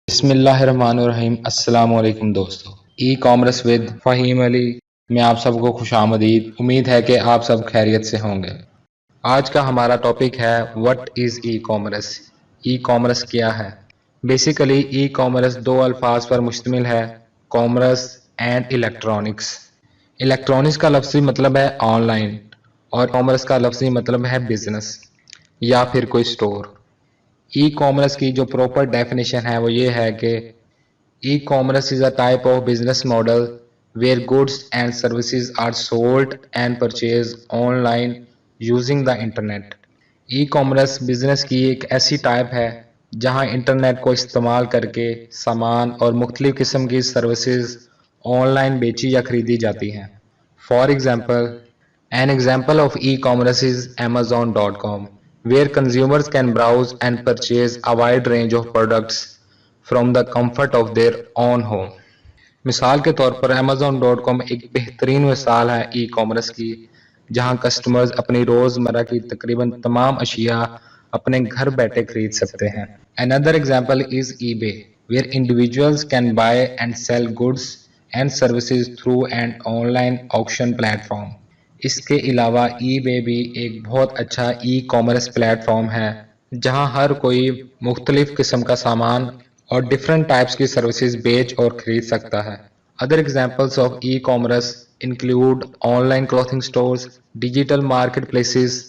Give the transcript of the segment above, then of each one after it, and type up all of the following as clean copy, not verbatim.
بسم اللہ الرحمن الرحیم۔ السلام علیکم دوستو، ای کامرس ود فہیم علی میں آپ سب کو خوش آمدید۔ امید ہے کہ آپ سب خیریت سے ہوں گے۔ آج کا ہمارا ٹاپک ہے what is e commerce. E commerce کیا ہے؟ بیسیکلی ای کامرس دو الفاظ پر مشتمل ہے، کامرس اینڈ الیکٹرانکس۔ الیکٹرانکس کا لفظی مطلب ہے آن لائن اور کامرس کا لفظی مطلب ہے بزنس یا پھر کوئی سٹور۔ ای کامرس کی جو پراپر ڈیفینیشن ہے وہ یہ ہے کہ e-commerce is a type of business model where goods and services are sold and purchase online using the internet. E-commerce business کی ایک ایسی ٹائپ ہے جہاں انٹرنیٹ کو استعمال کر کے سامان اور مختلف قسم کی سروسز آن لائن بیچی یا خریدی جاتی ہیں۔ For example, an example of e-commerce is Amazon.com, where consumers can browse and purchase a wide range of products from the comfort of their own home. مثال کے طور پر Amazon.com ایک بہترین مثال ہے ای کامرس کی، جہاں کسٹمرز اپنی روزمرہ کی تقریباً تمام اشیاء اپنے گھر بیٹھے خرید سکتے ہیں۔ Another example is eBay, where individuals can buy and sell goods and services through an online auction platform. اس کے علاوہ ای بے بھی ایک بہت اچھا ای کامرس پلیٹ فارم ہے جہاں ہر کوئی مختلف قسم کا سامان اور ڈیفرنٹ ٹائپس کی سروسز بیچ اور خرید سکتا ہے۔ Other examples of e commerce include online clothing stores, digital marketplaces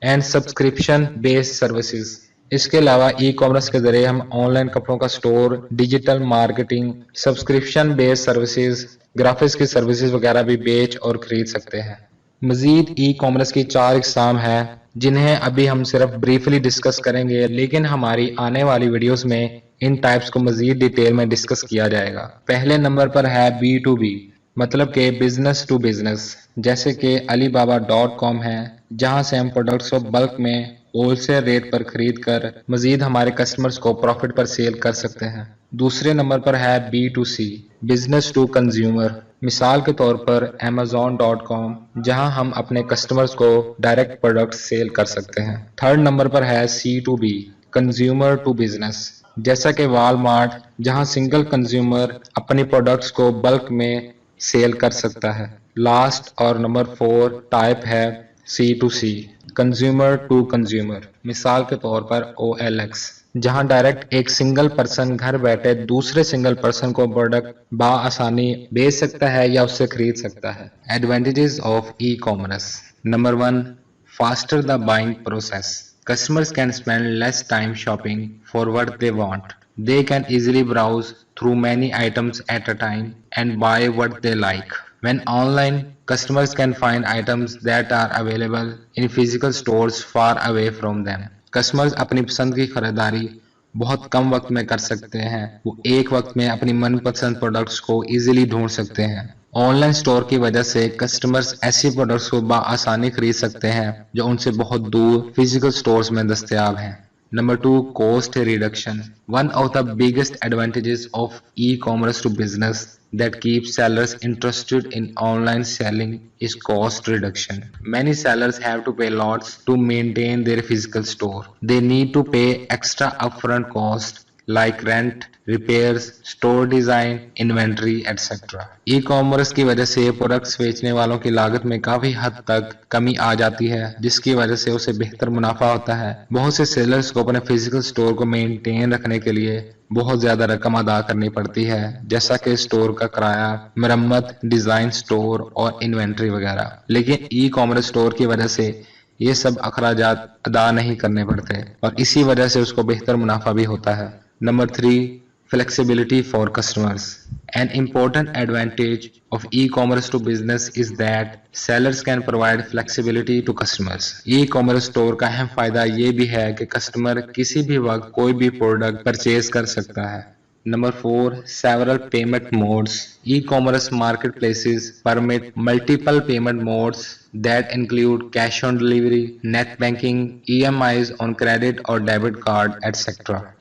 and subscription based services. اس کے علاوہ ای کامرس کے ذریعے ہم آن لائن کپڑوں کا store, digital marketing, subscription based services, graphics کی سروسز وغیرہ بھی بیچ اور خرید سکتے ہیں۔ مزید ای کامرس کی 4 اقسام ہیں جنہیں ابھی ہم صرف بریفلی ڈسکس کریں گے، لیکن ہماری آنے والی ویڈیوز میں ان ٹائپس کو مزید ڈیٹیل میں ڈسکس کیا جائے گا۔ پہلے نمبر پر ہے B2B، مطلب کہ بزنس ٹو بزنس، جیسے کہ alibaba.com ہے جہاں سے ہم پروڈکٹس کو بلک میں ہول سیل ریٹ پر خرید کر مزید ہمارے کسٹمرز کو پروفٹ پر سیل کر سکتے ہیں۔ دوسرے نمبر پر ہے B2C، بزنس ٹو کنزیومر، مثال کے طور پر Amazon.com جہاں ہم اپنے کسٹمرز کو ڈائریکٹ پروڈکٹ سیل کر سکتے ہیں۔ تھرڈ نمبر پر ہے C2B، کنزیومر ٹو بزنس، جیسا کہ Walmart جہاں سنگل کنزیومر اپنی پروڈکٹس کو بلک میں سیل کر سکتا ہے۔ لاسٹ اور نمبر 4 ٹائپ ہے C2C، کنزیومر ٹو کنزیومر، مثال کے طور پر OLX جہاں ڈائریکٹ ایک سنگل پرسن گھر بیٹھے دوسرے سنگل پرسن کو پروڈکٹ بآسانی بیچ سکتا ہے یا اس سے خرید سکتا ہے۔ Advantages of e commerce. Number 1، faster the buying process. Customers can spend less time shopping for what they want. They can easily browse through many items at a time and buy what they like. When online, customers can find items that are available in physical stores far away from them. Customers اپنی پسند کی خریداری بہت کم وقت میں کر سکتے ہیں، وہ ایک وقت میں اپنی من پسند پروڈکٹس کو ایزیلی ڈھونڈ سکتے ہیں۔ آن لائن سٹور کی وجہ سے کسٹمرز ایسی پروڈکٹس کو بآسانی خرید سکتے ہیں جو ان سے بہت دور فزیکل سٹورز میں دستیاب ہیں۔ Number 2، cost reduction. One of the biggest advantages of e-commerce to business that keeps sellers interested in online selling is cost reduction. Many sellers have to pay lots to maintain their physical store. They need to pay extra upfront cost like rent, repairs, store design, inventory, etc. E commerce کی وجہ سے products بیچنے والوں کی لاگت میں کافی حد تک کمی آ جاتی ہے، جس کی وجہ سے اسے بہتر منافع ہوتا ہے۔ بہت سے سیلرز کو اپنے فزیکل سٹور کو مینٹین رکھنے کے لیے بہت زیادہ رقم ادا کرنی پڑتی ہے، جیسا کہ سٹور کا کرایہ، مرمت، ڈیزائن سٹور اور انوینٹری وغیرہ۔ لیکن ای کامرس سٹور کی وجہ سے یہ سب اخراجات ادا نہیں کرنے پڑتے اور اسی وجہ سے اس کو بہتر منافع بھی ہوتا ہے۔ Number 3، flexibility for customers. An important advantage of e-commerce to business is that sellers can provide flexibility to customers. e-commerce store کا اہم فائدہ یہ بھی ہے کہ کسٹمر کسی بھی وقت کوئی بھی پروڈکٹ پرچیز کر سکتا ہے۔ Number 4، several payment modes. E-commerce marketplaces permit multiple payment modes that include cash on delivery, net banking, EMIs on credit or debit card, etc.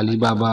Alibaba,